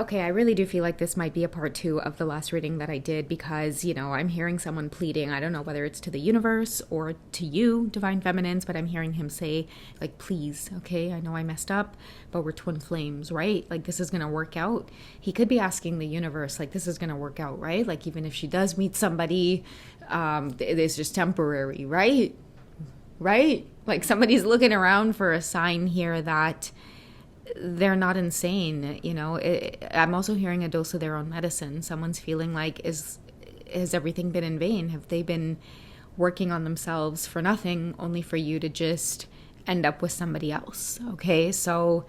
Okay, I really do feel like this might be a part two of the last reading that I did because, I'm hearing someone pleading. I don't know whether it's to the universe or to you, Divine Feminines, but I'm hearing him say, like, please, okay, I know I messed up, but we're twin flames, right? Like, this is going to work out. He could be asking the universe, like, this is going to work out, right? Like, even if she does meet somebody, it's just temporary, right? Right? Like, somebody's looking around for a sign here that they're not insane. I'm also hearing a dose of their own medicine. Someone's feeling like, has everything been in vain? Have they been working on themselves for nothing, only for you to just end up with somebody else? Okay, so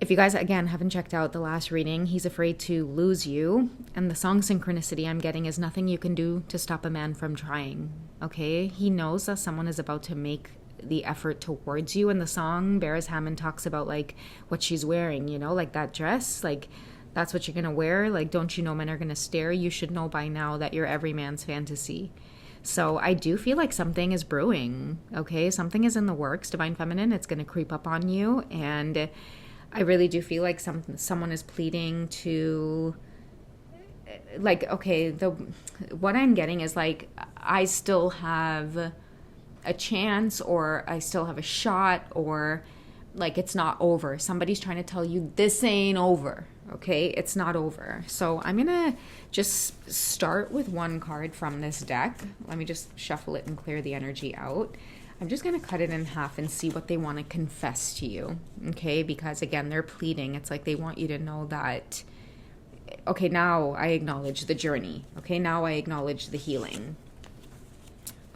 if you guys, again, haven't checked out the last reading, he's afraid to lose you. And the song synchronicity I'm getting is nothing you can do to stop a man from trying. Okay, he knows that someone is about to make the effort towards you. In the song, Beres Hammond talks about like what she's wearing, like that dress, like that's what you're gonna wear. Like, don't you know men are gonna stare? You should know by now that you're every man's fantasy. So I do feel like something is brewing. Okay, something is in the works, Divine Feminine. It's gonna creep up on you, and I really do feel like someone is pleading to, like, okay, what I'm getting is like, I still have a chance, or I still have a shot, or like it's not over. Somebody's trying to tell you this ain't over. Okay, it's not over. So I'm gonna just start with one card from this deck. Let me just shuffle it and clear the energy out. I'm just gonna cut it in half and see what they want to confess to you. Okay, because again, they're pleading. It's like they want you to know that, okay, now I acknowledge the journey. Okay, now I acknowledge the healing.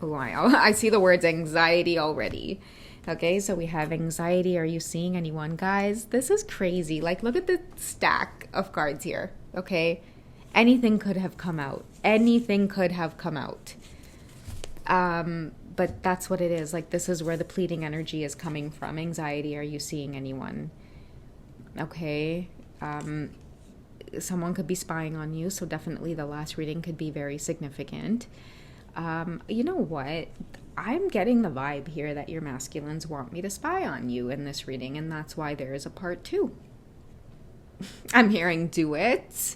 Oh, I see the words anxiety already. Okay, so we have anxiety. Are you seeing anyone? Guys, this is crazy. Like, look at the stack of cards here. Okay, anything could have come out. Anything could have come out. But that's what it is. Like, this is where the pleading energy is coming from. Anxiety, are you seeing anyone? Okay, someone could be spying on you, so definitely the last reading could be very significant. You know what? I'm getting the vibe here that your masculines want me to spy on you in this reading, and that's why there is a part two. I'm hearing do it.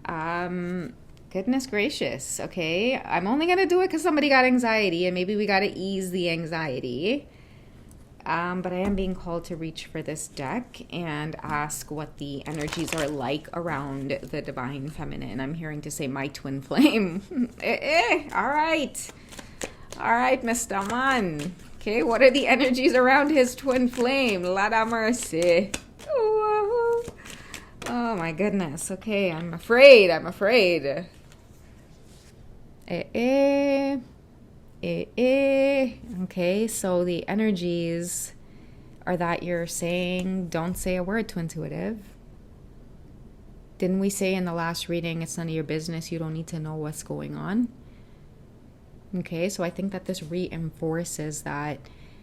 Goodness gracious. Okay, I'm only going to do it because somebody got anxiety, and maybe we got to ease the anxiety. But I am being called to reach for this deck and ask what the energies are like around the Divine Feminine. I'm hearing to say my twin flame. All right. All right, Mr. Man. Okay, what are the energies around his twin flame? Lord have mercy. Oh, my goodness. Okay, I'm afraid. Okay, so the energies are that you're saying, don't say a word, Twintuitive. Didn't we say in the last reading, it's none of your business, you don't need to know what's going on? Okay, so I think that this reinforces that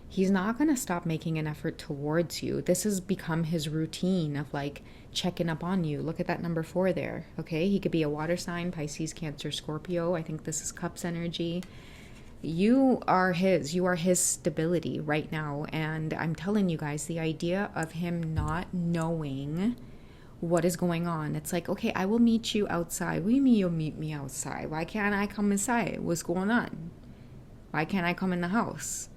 he's not going to stop making an effort towards you. This has become his routine of like checking up on you. Look at that number 4 there. Okay, he could be a water sign, Pisces, Cancer, Scorpio. I think this is Cups energy. You are his stability right now. And I'm telling you guys, the idea of him not knowing what is going on, it's like, okay, I will meet you outside. What do you mean you'll meet me outside? Why can't I come inside? What's going on? Why can't I come in the house?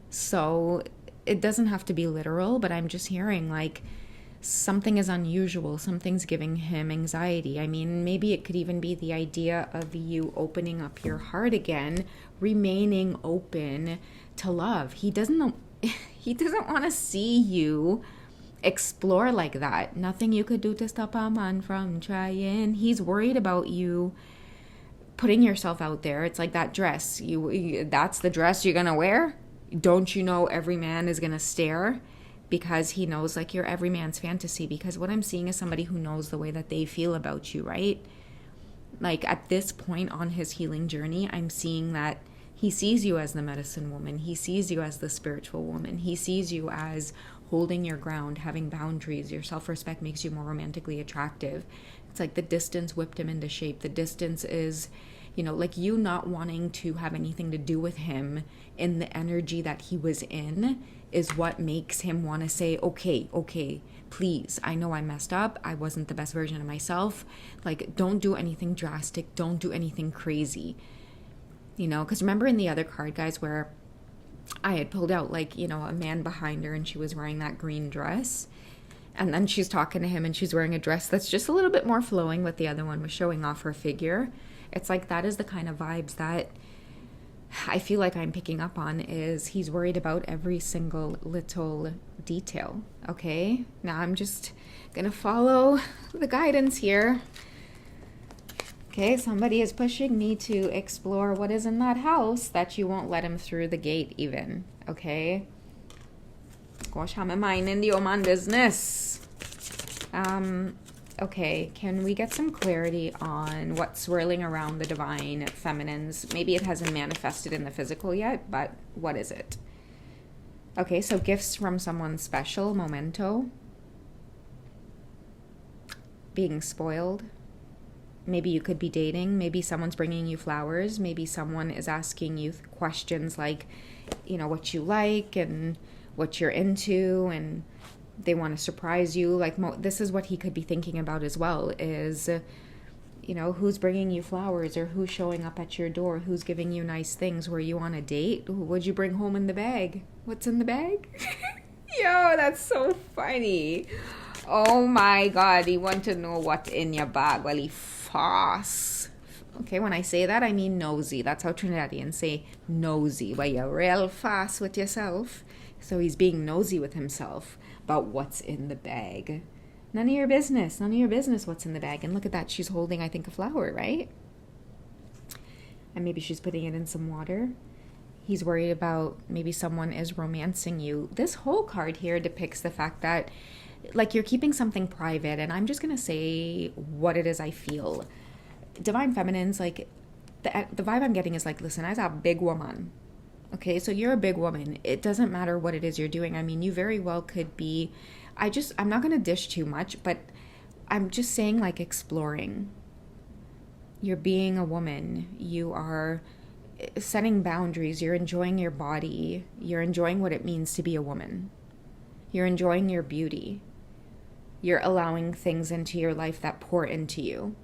So it doesn't have to be literal, but I'm just hearing like something is unusual. Something's giving him anxiety. I mean, maybe it could even be the idea of you opening up your heart again, remaining open to love. He doesn't want to see you explore like that. Nothing you could do to stop a man from trying. He's worried about you putting yourself out there. It's like that dress. That's the dress you're going to wear? Don't you know every man is going to stare? Because he knows like you're every man's fantasy. Because what I'm seeing is somebody who knows the way that they feel about you, right? Like at this point on his healing journey, I'm seeing that he sees you as the medicine woman. He sees you as the spiritual woman. He sees you as holding your ground, having boundaries. Your self-respect makes you more romantically attractive. It's like the distance whipped him into shape. The distance is, like you not wanting to have anything to do with him in the energy that he was in is what makes him want to say, okay, please, I know I messed up. I wasn't the best version of myself. Like, don't do anything drastic. Don't do anything crazy. You know, because remember in the other card, guys, where I had pulled out, like, you know, a man behind her and she was wearing that green dress. And then she's talking to him and she's wearing a dress that's just a little bit more flowing, but the other one was showing off her figure. It's like that is the kind of vibes that I feel like I'm picking up on, is he's worried about every single little detail, okay? Now I'm just gonna follow the guidance here. Okay, somebody is pushing me to explore what is in that house that you won't let him through the gate even, okay? Gosh, I'm minding the Oman business. Okay, can we get some clarity on what's swirling around the divine feminines? Maybe it hasn't manifested in the physical yet, but what is it? Okay, so gifts from someone special, memento. Being spoiled. Maybe you could be dating. Maybe someone's bringing you flowers. Maybe someone is asking you questions like, you know, what you like and what you're into, and they want to surprise you. Like, this is what he could be thinking about as well, is, you know, who's bringing you flowers, or who's showing up at your door, who's giving you nice things. Were you on a date? What'd you bring home in the bag? What's in the bag? Yo, that's so funny. Oh my God, you want to know what's in your bag? Well, he fast. Okay, when I say that, I mean nosy. That's how Trinidadians say nosy, where you're real fast with yourself. So he's being nosy with himself about what's in the bag. None of your business. None of your business what's in the bag. And look at that. She's holding, I think, a flower, right? And maybe she's putting it in some water. He's worried about maybe someone is romancing you. This whole card here depicts the fact that, like, you're keeping something private. And I'm just going to say what it is I feel. Divine feminines, like, the vibe I'm getting is like, listen, I'm a big woman. Okay, so you're a big woman. It doesn't matter what it is you're doing. I mean, you very well could be, I'm not going to dish too much, but I'm just saying, like, exploring. You're being a woman. You are setting boundaries. You're enjoying your body. You're enjoying what it means to be a woman. You're enjoying your beauty. You're allowing things into your life that pour into you.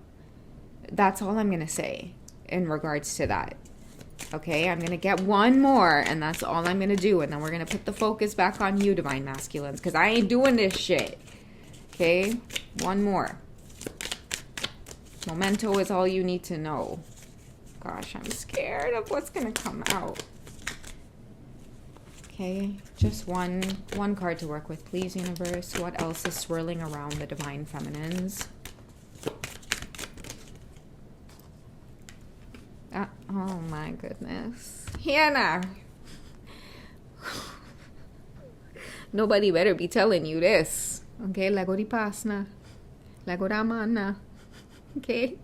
That's all I'm going to say in regards to that. Okay, I'm going to get one more, and that's all I'm going to do. And then we're going to put the focus back on you, divine masculines, because I ain't doing this shit. Okay, one more. Memento is all you need to know. Gosh, I'm scared of what's going to come out. Okay, just one card to work with, please, universe. What else is swirling around the divine feminines? Oh my goodness. Hannah! Nobody better be telling you this. Okay, Lego di pasna. Lego da manna. Okay?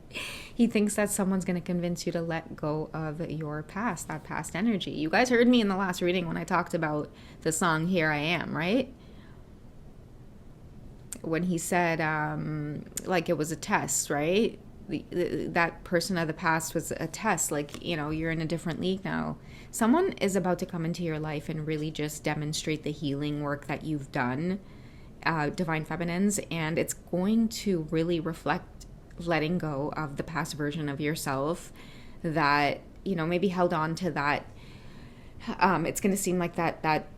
He thinks that someone's going to convince you to let go of your past, that past energy. You guys heard me in the last reading when I talked about the song Here I Am, right? When he said, like, it was a test, right? That person of the past was a test. Like, you know, you're in a different league now. Someone is about to come into your life and really just demonstrate the healing work that you've done, divine feminines, and it's going to really reflect letting go of the past version of yourself that, you know, maybe held on to that. It's going to seem like that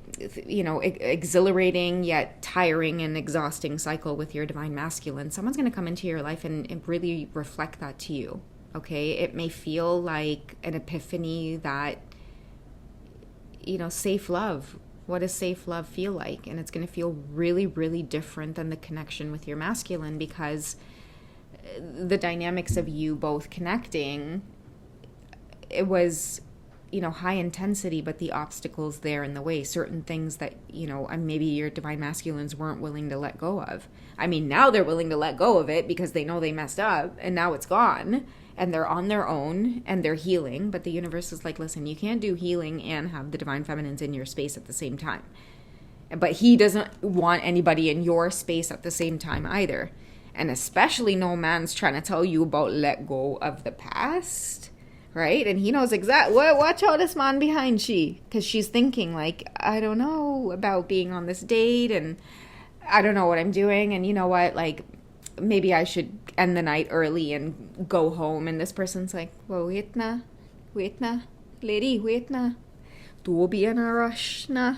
you know, exhilarating yet tiring and exhausting cycle with your divine masculine. Someone's going to come into your life and really reflect that to you. Okay, it may feel like an epiphany that, you know, safe love. What does safe love feel like? And it's going to feel really, really different than the connection with your masculine, because the dynamics of you both connecting, it was, you know, high intensity, but the obstacles there in the way, certain things that, you know, maybe your divine masculines weren't willing to let go of. I mean, now they're willing to let go of it because they know they messed up and now it's gone and they're on their own and they're healing. But the universe is like, listen, you can't do healing and have the divine feminines in your space at the same time. But he doesn't want anybody in your space at the same time either. And especially no man's trying to tell you about let go of the past. Right? And he knows exactly, watch out this man behind she. Because she's thinking like, I don't know about being on this date. And I don't know what I'm doing. And you know what? Like, maybe I should end the night early and go home. And this person's like, well, wait na, lady, wait na. Don't be in a rush na.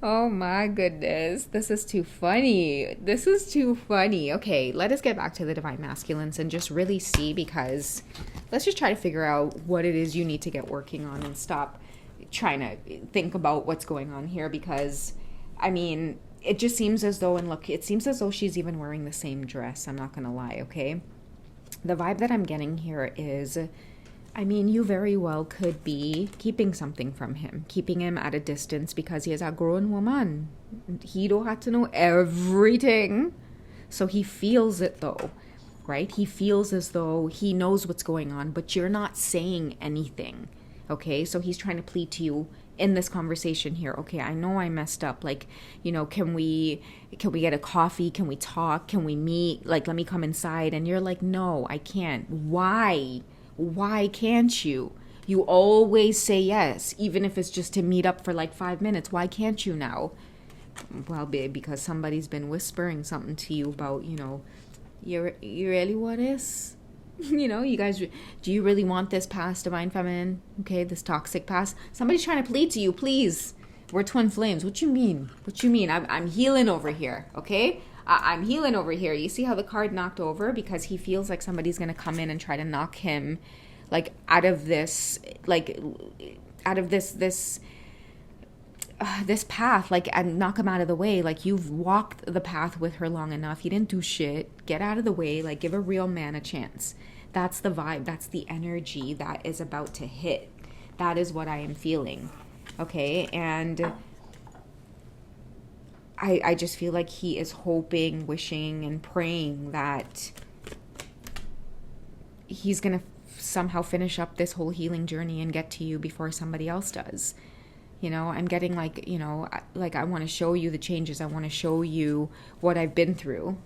Oh my goodness. This is too funny. This is too funny. Okay, let us get back to the divine masculines and just really see, because let's just try to figure out what it is you need to get working on and stop trying to think about what's going on here, because I mean, it just seems as though, and look, it seems as though she's even wearing the same dress. I'm not going to lie, okay? The vibe that I'm getting here is, I mean, you very well could be keeping something from him, keeping him at a distance because he is a grown woman. He don't have to know everything. So he feels it though, right? He feels as though he knows what's going on, but you're not saying anything, okay? So he's trying to plead to you in this conversation here. Okay, I know I messed up. Like, you know, can we get a coffee? Can we talk? Can we meet? Like, let me come inside. And you're like, no, I can't. Why? Why can't you? You always say yes, even if it's just to meet up for like 5 minutes. Why can't you now? Well, babe, because somebody's been whispering something to you about, you know, you really want this? You know, you guys, do you really want this past, divine feminine? Okay, this toxic past? Somebody's trying to plead to you, please. We're twin flames. What you mean? What you mean? I'm healing over here, okay? I'm healing over here. You see how the card knocked over? Because he feels like somebody's going to come in and try to knock him, like, out of this, like, out of this path, like, and knock him out of the way. Like, you've walked the path with her long enough. He didn't do shit. Get out of the way. Like, give a real man a chance. That's the vibe. That's the energy that is about to hit. That is what I am feeling. Okay? And I just feel like he is hoping, wishing, and praying that he's going to somehow finish up this whole healing journey and get to you before somebody else does. You know, I'm getting like, you know, like I want to show you the changes. I want to show you what I've been through.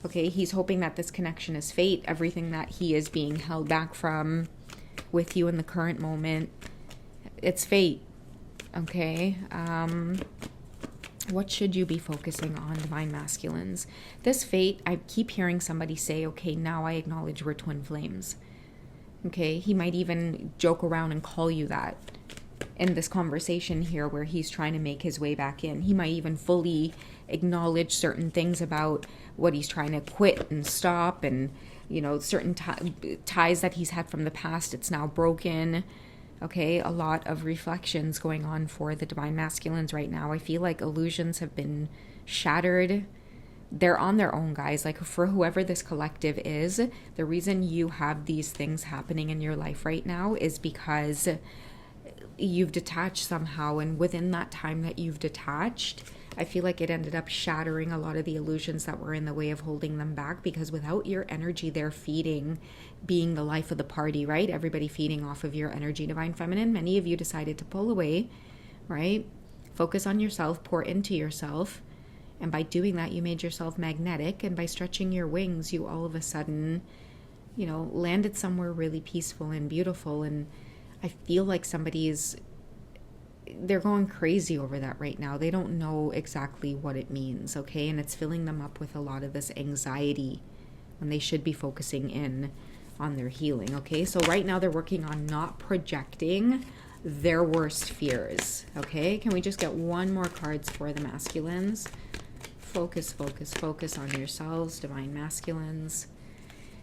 Okay, he's hoping that this connection is fate. Everything that he is being held back from with you in the current moment, it's fate. Okay, what should you be focusing on, divine masculines? This fate, I keep hearing somebody say, okay, now I acknowledge we're twin flames. Okay, he might even joke around and call you that in this conversation here where he's trying to make his way back in. He might even fully acknowledge certain things about what he's trying to quit and stop, and, you know, certain ties that he's had from the past, it's now broken. Okay, a lot of reflections going on for the divine masculines right now. I feel like illusions have been shattered. They're on their own, guys. Like, for whoever this collective is, the reason you have these things happening in your life right now is because you've detached somehow, and within that time that you've detached, I feel like it ended up shattering a lot of the illusions that were in the way of holding them back, because without your energy, they're feeding, being the life of the party, right? Everybody feeding off of your energy, divine feminine. Many of you decided to pull away, right? Focus on yourself, pour into yourself. And by doing that, you made yourself magnetic. And by stretching your wings, you all of a sudden, you know, landed somewhere really peaceful and beautiful. And I feel like they're going crazy over that right now. They don't know exactly what it means, okay? And it's filling them up with a lot of this anxiety when they should be focusing in on their healing, okay? So right now they're working on not projecting their worst fears, okay? Can we just get one more cards for the masculines? Focus, focus, focus on yourselves, divine masculines.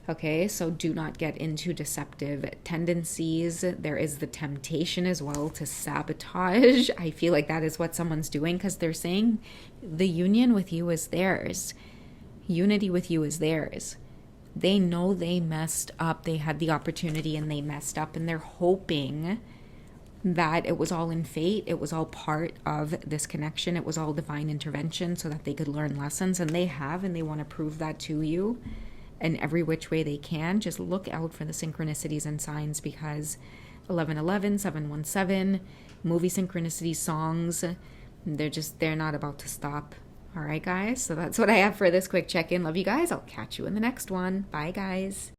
Okay, so do not get into deceptive tendencies. There is the temptation as well to sabotage. I feel like that is what someone's doing, because they're saying the union with you is theirs. Unity with you is theirs. They know they messed up. They had the opportunity and they messed up, and they're hoping that it was all in fate. It was all part of this connection. It was all divine intervention so that they could learn lessons, and they have, and they want to prove that to you in every which way they can. Just look out for the synchronicities and signs, because 1111, 717, movie synchronicities, songs, they're not about to stop. All right, guys, so that's what I have for this quick check-in. Love you guys. I'll catch you in the next one. Bye, guys.